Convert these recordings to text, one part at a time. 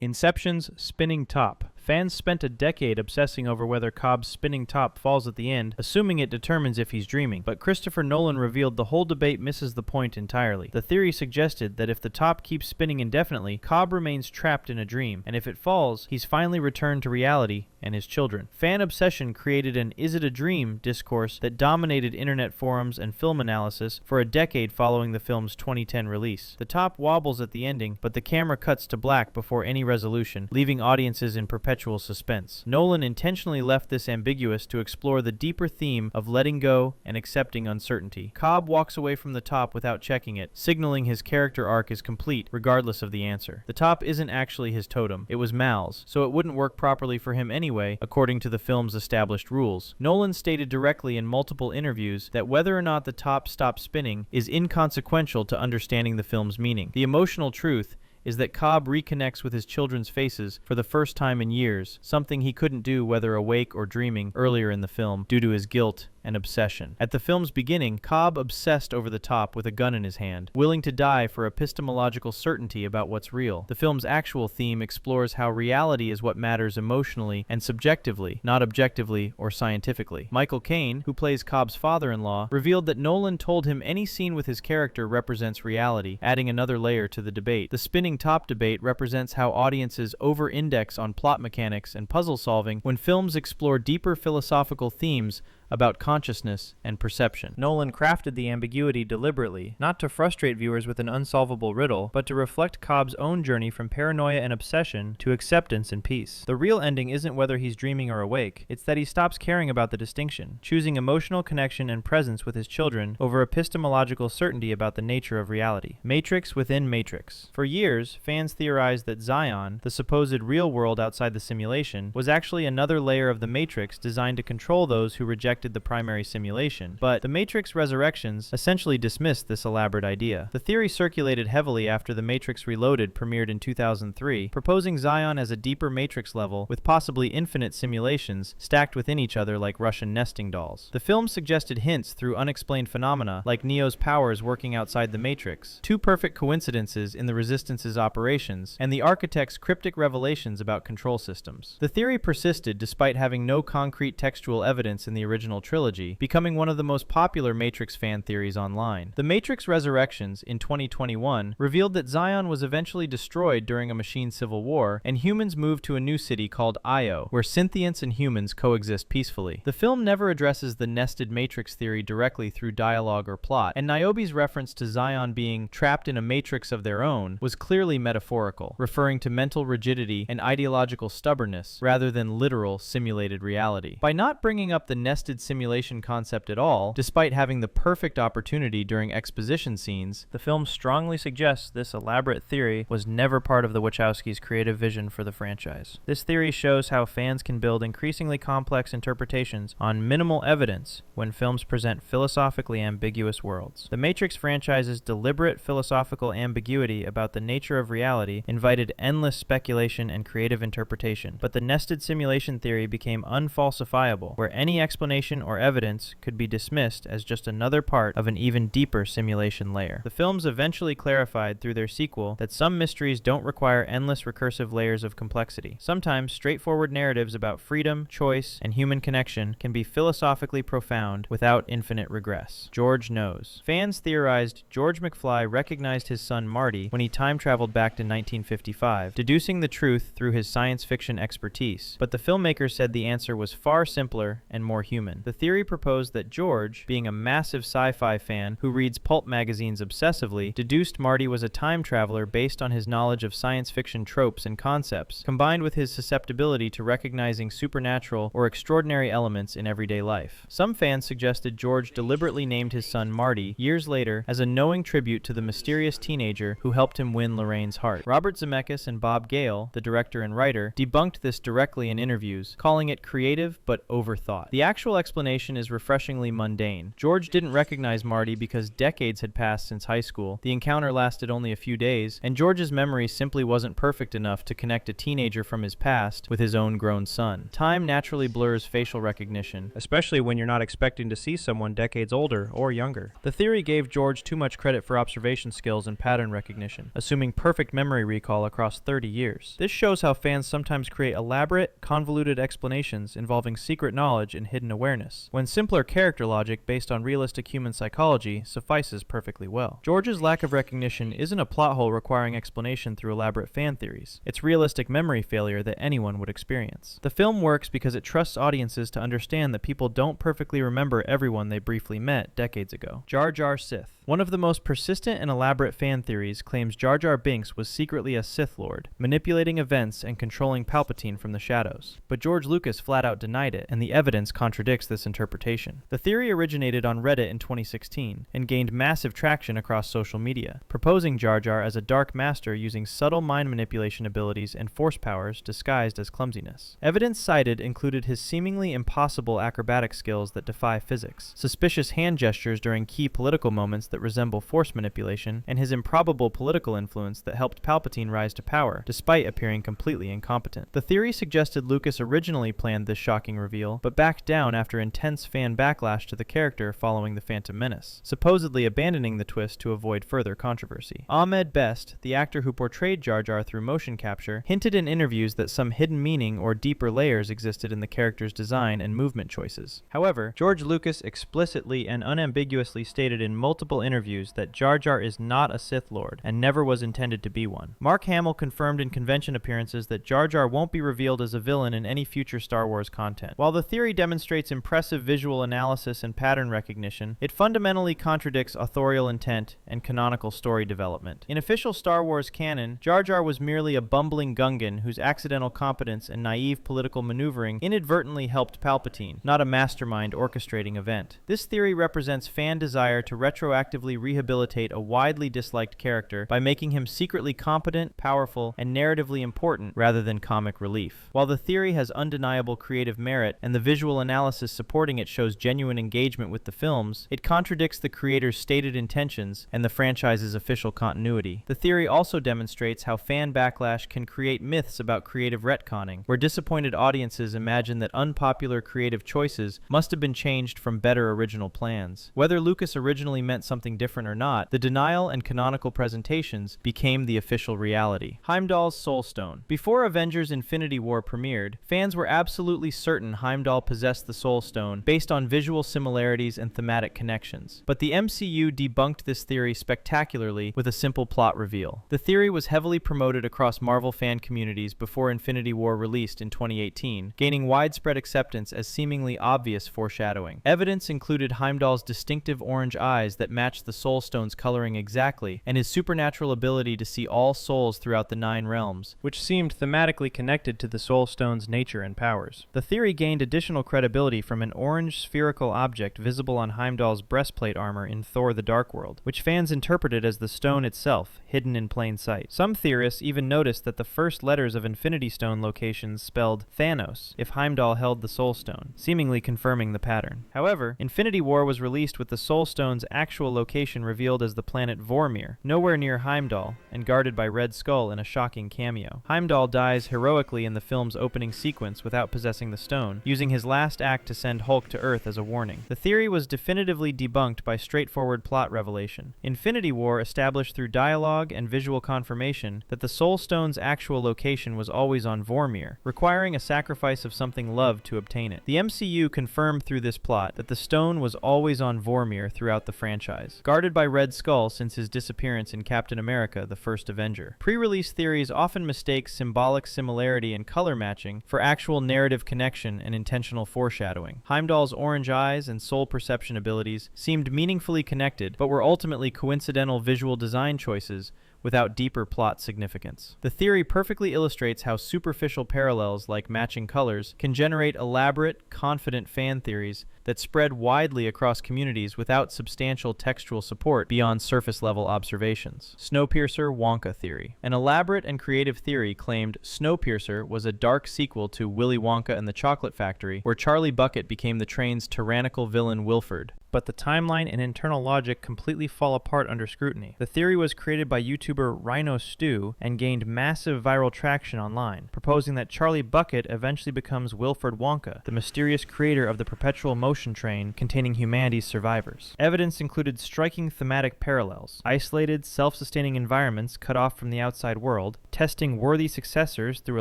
Inception's spinning top. Fans spent a decade obsessing over whether Cobb's spinning top falls at the end, assuming it determines if he's dreaming. But Christopher Nolan revealed the whole debate misses the point entirely. The theory suggested that if the top keeps spinning indefinitely, Cobb remains trapped in a dream, and if it falls, he's finally returned to reality and his children. Fan obsession created an "is it a dream" discourse that dominated internet forums and film analysis for a decade following the film's 2010 release. The top wobbles at the ending, but the camera cuts to black before any resolution, leaving audiences in perpetual suspense. Nolan intentionally left this ambiguous to explore the deeper theme of letting go and accepting uncertainty. Cobb walks away from the top without checking it, signaling his character arc is complete regardless of the answer. The top isn't actually his totem, it was Mal's, so it wouldn't work properly for him anyway, according to the film's established rules. Nolan stated directly in multiple interviews that whether or not the top stops spinning is inconsequential to understanding the film's meaning. The emotional truth is that Cobb reconnects with his children's faces for the first time in years, something he couldn't do whether awake or dreaming earlier in the film due to his guilt and obsession. At the film's beginning, Cobb obsessed over the top with a gun in his hand, willing to die for epistemological certainty about what's real. The film's actual theme explores how reality is what matters emotionally and subjectively, not objectively or scientifically. Michael Caine, who plays Cobb's father-in-law, revealed that Nolan told him any scene with his character represents reality, adding another layer to the debate. The spinning top debate represents how audiences over-index on plot mechanics and puzzle solving when films explore deeper philosophical themes about consciousness and perception. Nolan crafted the ambiguity deliberately, not to frustrate viewers with an unsolvable riddle, but to reflect Cobb's own journey from paranoia and obsession to acceptance and peace. The real ending isn't whether he's dreaming or awake, it's that he stops caring about the distinction, choosing emotional connection and presence with his children over epistemological certainty about the nature of reality. Matrix within Matrix. For years, fans theorized that Zion, the supposed real world outside the simulation, was actually another layer of the Matrix designed to control those who rejected the primary simulation, but The Matrix Resurrections essentially dismissed this elaborate idea. The theory circulated heavily after The Matrix Reloaded premiered in 2003, proposing Zion as a deeper Matrix level with possibly infinite simulations stacked within each other like Russian nesting dolls. The film suggested hints through unexplained phenomena like Neo's powers working outside the Matrix, two perfect coincidences in the Resistance's operations, and the architect's cryptic revelations about control systems. The theory persisted despite having no concrete textual evidence in the original trilogy, becoming one of the most popular Matrix fan theories online. The Matrix Resurrections in 2021 revealed that Zion was eventually destroyed during a machine civil war, and humans moved to a new city called Io, where synthients and humans coexist peacefully. The film never addresses the nested Matrix theory directly through dialogue or plot, and Niobe's reference to Zion being trapped in a matrix of their own was clearly metaphorical, referring to mental rigidity and ideological stubbornness rather than literal simulated reality. By not bringing up the nested simulation concept at all, despite having the perfect opportunity during exposition scenes, the film strongly suggests this elaborate theory was never part of the Wachowskis' creative vision for the franchise. This theory shows how fans can build increasingly complex interpretations on minimal evidence when films present philosophically ambiguous worlds. The Matrix franchise's deliberate philosophical ambiguity about the nature of reality invited endless speculation and creative interpretation, but the nested simulation theory became unfalsifiable, where any explanation or evidence could be dismissed as just another part of an even deeper simulation layer. The films eventually clarified through their sequel that some mysteries don't require endless recursive layers of complexity. Sometimes straightforward narratives about freedom, choice, and human connection can be philosophically profound without infinite regress. George knows. Fans theorized George McFly recognized his son Marty when he time traveled back to 1955, deducing the truth through his science fiction expertise, but the filmmaker said the answer was far simpler and more human. The theory proposed that George, being a massive sci-fi fan who reads pulp magazines obsessively, deduced Marty was a time traveler based on his knowledge of science fiction tropes and concepts, combined with his susceptibility to recognizing supernatural or extraordinary elements in everyday life. Some fans suggested George deliberately named his son Marty years later as a knowing tribute to the mysterious teenager who helped him win Lorraine's heart. Robert Zemeckis and Bob Gale, the director and writer, debunked this directly in interviews, calling it creative but overthought. The actual explanation is refreshingly mundane. George didn't recognize Marty because decades had passed since high school, the encounter lasted only a few days, and George's memory simply wasn't perfect enough to connect a teenager from his past with his own grown son. Time naturally blurs facial recognition, especially when you're not expecting to see someone decades older or younger. The theory gave George too much credit for observation skills and pattern recognition, assuming perfect memory recall across 30 years. This shows how fans sometimes create elaborate, convoluted explanations involving secret knowledge and hidden awareness, when simpler character logic based on realistic human psychology suffices perfectly well. George's lack of recognition isn't a plot hole requiring explanation through elaborate fan theories. It's realistic memory failure that anyone would experience. The film works because it trusts audiences to understand that people don't perfectly remember everyone they briefly met decades ago. Jar Jar Sith. One of the most persistent and elaborate fan theories claims Jar Jar Binks was secretly a Sith Lord, manipulating events and controlling Palpatine from the shadows. But George Lucas flat out denied it, and the evidence contradicts this interpretation. The theory originated on Reddit in 2016 and gained massive traction across social media, proposing Jar Jar as a dark master using subtle mind manipulation abilities and force powers disguised as clumsiness. Evidence cited included his seemingly impossible acrobatic skills that defy physics, suspicious hand gestures during key political moments that resemble force manipulation, and his improbable political influence that helped Palpatine rise to power, despite appearing completely incompetent. The theory suggested Lucas originally planned this shocking reveal, but backed down after intense fan backlash to the character following The Phantom Menace, supposedly abandoning the twist to avoid further controversy. Ahmed Best, the actor who portrayed Jar Jar through motion capture, hinted in interviews that some hidden meaning or deeper layers existed in the character's design and movement choices. However, George Lucas explicitly and unambiguously stated in multiple interviews that Jar Jar is not a Sith Lord and never was intended to be one. Mark Hamill confirmed in convention appearances that Jar Jar won't be revealed as a villain in any future Star Wars content. While the theory demonstrates impressive visual analysis and pattern recognition, it fundamentally contradicts authorial intent and canonical story development. In official Star Wars canon, Jar Jar was merely a bumbling Gungan whose accidental competence and naive political maneuvering inadvertently helped Palpatine, not a mastermind orchestrating event. This theory represents fan desire to retroactively rehabilitate a widely disliked character by making him secretly competent, powerful, and narratively important rather than comic relief. While the theory has undeniable creative merit and the visual analysis supporting it shows genuine engagement with the films, it contradicts the creator's stated intentions and the franchise's official continuity. The theory also demonstrates how fan backlash can create myths about creative retconning, where disappointed audiences imagine that unpopular creative choices must have been changed from better original plans. Whether Lucas originally meant something different or not, the denial and canonical presentations became the official reality. Heimdall's Soul Stone. Before Avengers Infinity War premiered, fans were absolutely certain Heimdall possessed the Soul Stone based on visual similarities and thematic connections. But the MCU debunked this theory spectacularly with a simple plot reveal. The theory was heavily promoted across Marvel fan communities before Infinity War released in 2018, gaining widespread acceptance as seemingly obvious foreshadowing. Evidence included Heimdall's distinctive orange eyes that matched the Soul Stone's coloring exactly, and his supernatural ability to see all souls throughout the 9 realms, which seemed thematically connected to the Soul Stone's nature and powers. The theory gained additional credibility from an orange spherical object visible on Heimdall's breastplate armor in Thor: The Dark World, which fans interpreted as the stone itself, hidden in plain sight. Some theorists even noticed that the first letters of Infinity Stone locations spelled Thanos if Heimdall held the Soul Stone, seemingly confirming the pattern. However, Infinity War was released with the Soul Stone's actual location revealed as the planet Vormir, nowhere near Heimdall, and guarded by Red Skull in a shocking cameo. Heimdall dies heroically in the film's opening sequence without possessing the stone, using his last act to send Hulk to Earth as a warning. The theory was definitively debunked by straightforward plot revelation. Infinity War established through dialogue and visual confirmation that the Soul Stone's actual location was always on Vormir, requiring a sacrifice of something loved to obtain it. The MCU confirmed through this plot that the stone was always on Vormir throughout the franchise, guarded by Red Skull since his disappearance in Captain America: The First Avenger. Pre-release theories often mistake symbolic similarity and color matching for actual narrative connection and intentional foreshadowing. Heimdall's orange eyes and soul perception abilities seemed meaningfully connected, but were ultimately coincidental visual design choices without deeper plot significance. The theory perfectly illustrates how superficial parallels like matching colors can generate elaborate, confident fan theories that spread widely across communities without substantial textual support beyond surface-level observations. Snowpiercer Wonka theory. An elaborate and creative theory claimed Snowpiercer was a dark sequel to Willy Wonka and the Chocolate Factory, where Charlie Bucket became the train's tyrannical villain Wilford. But the timeline and internal logic completely fall apart under scrutiny. The theory was created by YouTuber Rhino Stew and gained massive viral traction online, proposing that Charlie Bucket eventually becomes Wilford Wonka, the mysterious creator of the perpetual motion train containing humanity's survivors. Evidence included striking thematic parallels: isolated, self-sustaining environments cut off from the outside world, testing worthy successors through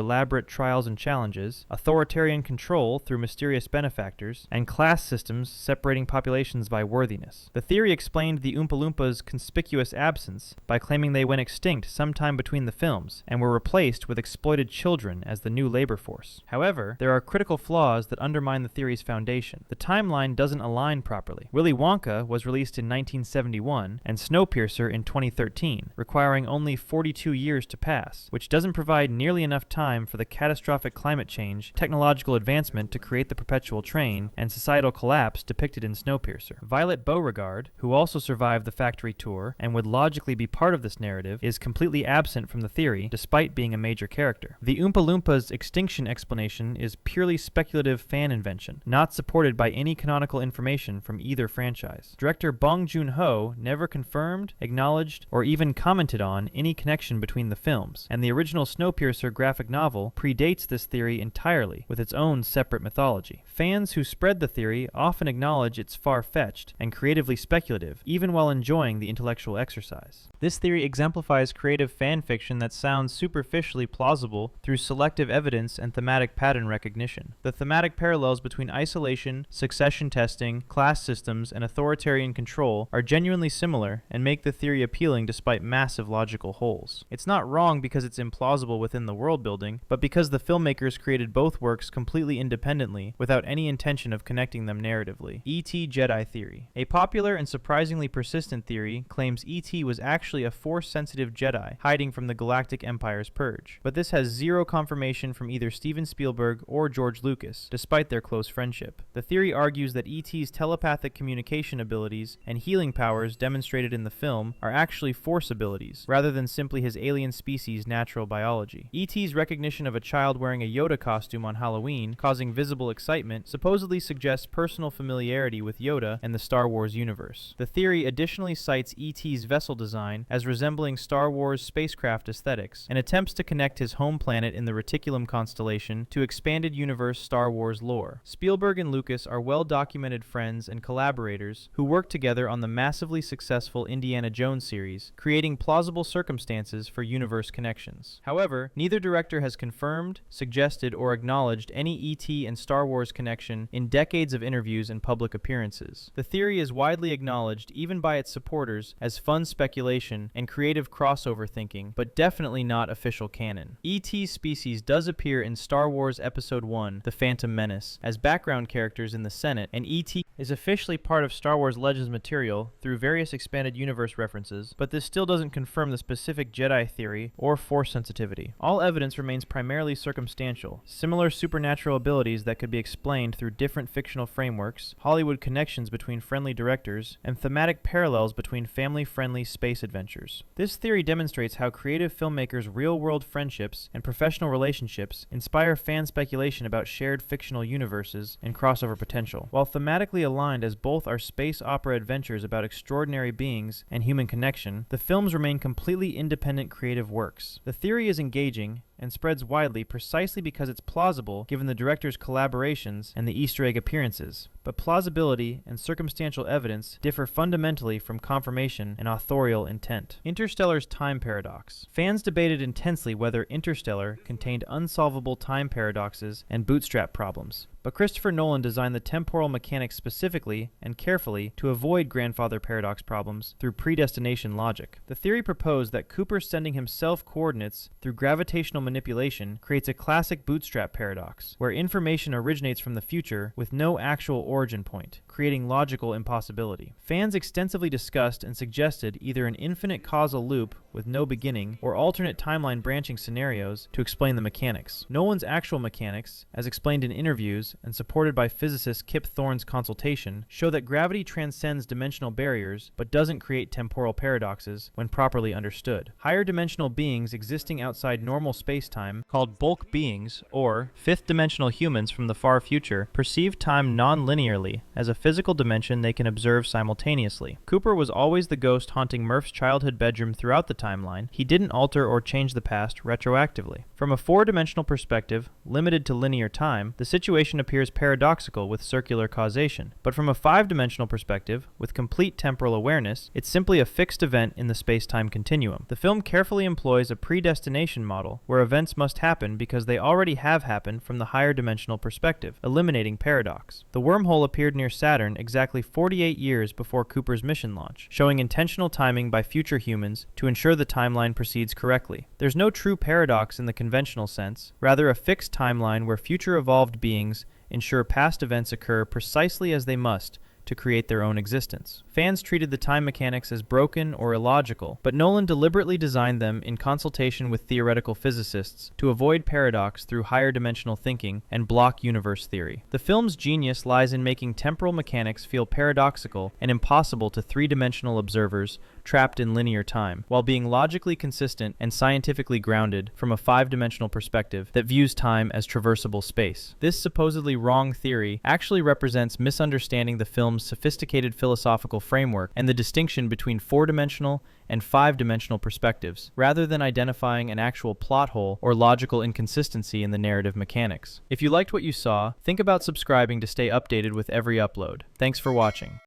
elaborate trials and challenges, authoritarian control through mysterious benefactors, and class systems separating populations by worthiness. The theory explained the Oompa Loompas' conspicuous absence by claiming they went extinct sometime between the films and were replaced with exploited children as the new labor force. However, there are critical flaws that undermine the theory's foundation. The timeline doesn't align properly. Willy Wonka was released in 1971 and Snowpiercer in 2013, requiring only 42 years to pass, which doesn't provide nearly enough time for the catastrophic climate change, technological advancement to create the perpetual train, and societal collapse depicted in Snowpiercer. Violet Beauregard, who also survived the factory tour and would logically be part of this narrative, is completely absent from the theory despite being a major character. The Oompa Loompas' extinction explanation is purely speculative fan invention, not supported by any canonical information from either franchise. Director Bong Joon-ho never confirmed, acknowledged, or even commented on any connection between the films, and the original Snowpiercer graphic novel predates this theory entirely with its own separate mythology. Fans who spread the theory often acknowledge its far-fetched and creatively speculative, even while enjoying the intellectual exercise. This theory exemplifies creative fan fiction that sounds superficially plausible through selective evidence and thematic pattern recognition. The thematic parallels between isolation, succession testing, class systems, and authoritarian control are genuinely similar and make the theory appealing despite massive logical holes. It's not wrong because it's implausible within the world building, but because the filmmakers created both works completely independently without any intention of connecting them narratively. E.T. Jedi Theory. A popular and surprisingly persistent theory claims E.T. was actually a Force-sensitive Jedi hiding from the Galactic Empire's purge, but this has zero confirmation from either Steven Spielberg or George Lucas, despite their close friendship. The theory argues that E.T.'s telepathic communication abilities and healing powers demonstrated in the film are actually Force abilities, rather than simply his alien species' natural biology. E.T.'s recognition of a child wearing a Yoda costume on Halloween, causing visible excitement, supposedly suggests personal familiarity with Yoda and the Star Wars universe. The theory additionally cites E.T.'s vessel design as resembling Star Wars spacecraft aesthetics and attempts to connect his home planet in the Reticulum constellation to expanded universe Star Wars lore. Spielberg and Lucas are well-documented friends and collaborators who worked together on the massively successful Indiana Jones series, creating plausible circumstances for universe connections. However, neither director has confirmed, suggested, or acknowledged any E.T. and Star Wars connection in decades of interviews and public appearances. The theory is widely acknowledged, even by its supporters, as fun speculation and creative crossover thinking, but definitely not official canon. E.T.'s species does appear in Star Wars Episode 1, The Phantom Menace, as background characters in the Senate, and E.T. is officially part of Star Wars Legends material through various expanded universe references, but this still doesn't confirm the specific Jedi theory or Force sensitivity. All evidence remains primarily circumstantial. Similar supernatural abilities that could be explained through different fictional frameworks, Hollywood connections between friendly directors, and thematic parallels between family-friendly space adventures. This theory demonstrates how creative filmmakers' real-world friendships and professional relationships inspire fan speculation about shared fictional universes and crossover potential. While thematically aligned as both are space opera adventures about extraordinary beings and human connection, the films remain completely independent creative works. The theory is engaging and spreads widely precisely because it's plausible given the director's collaborations and the Easter egg appearances, but plausibility and circumstantial evidence differ fundamentally from confirmation and authorial intent. Interstellar's time paradox. Fans debated intensely whether Interstellar contained unsolvable time paradoxes and bootstrap problems, but Christopher Nolan designed the temporal mechanics specifically and carefully to avoid grandfather paradox problems through predestination logic. The theory proposed that Cooper sending himself coordinates through gravitational manipulation creates a classic bootstrap paradox, where information originates from the future with no actual origin point, creating logical impossibility. Fans extensively discussed and suggested either an infinite causal loop with no beginning or alternate timeline branching scenarios to explain the mechanics. Nolan's actual mechanics, as explained in interviews and supported by physicist Kip Thorne's consultation, show that gravity transcends dimensional barriers but doesn't create temporal paradoxes when properly understood. Higher dimensional beings existing outside normal space-time, called bulk beings, or fifth-dimensional humans from the far future, perceive time non-linearly as a physical dimension they can observe simultaneously. Cooper was always the ghost haunting Murph's childhood bedroom throughout the timeline. He didn't alter or change the past retroactively. From a four-dimensional perspective, limited to linear time, the situation appears paradoxical with circular causation. But from a five-dimensional perspective, with complete temporal awareness, it's simply a fixed event in the space-time continuum. The film carefully employs a predestination model where events must happen because they already have happened from the higher dimensional perspective, eliminating paradox. The wormhole appeared near Saturn exactly 48 years before Cooper's mission launch, showing intentional timing by future humans to ensure the timeline proceeds correctly. There's no true paradox in the conventional sense, rather a fixed timeline where future evolved beings ensure past events occur precisely as they must to create their own existence. Fans treated the time mechanics as broken or illogical, but Nolan deliberately designed them in consultation with theoretical physicists to avoid paradox through higher dimensional thinking and block universe theory. The film's genius lies in making temporal mechanics feel paradoxical and impossible to three-dimensional observers trapped in linear time, while being logically consistent and scientifically grounded from a five-dimensional perspective that views time as traversable space. This supposedly wrong theory actually represents misunderstanding the film's sophisticated philosophical framework and the distinction between four-dimensional and five-dimensional perspectives, rather than identifying an actual plot hole or logical inconsistency in the narrative mechanics. If you liked what you saw, think about subscribing to stay updated with every upload. Thanks for watching.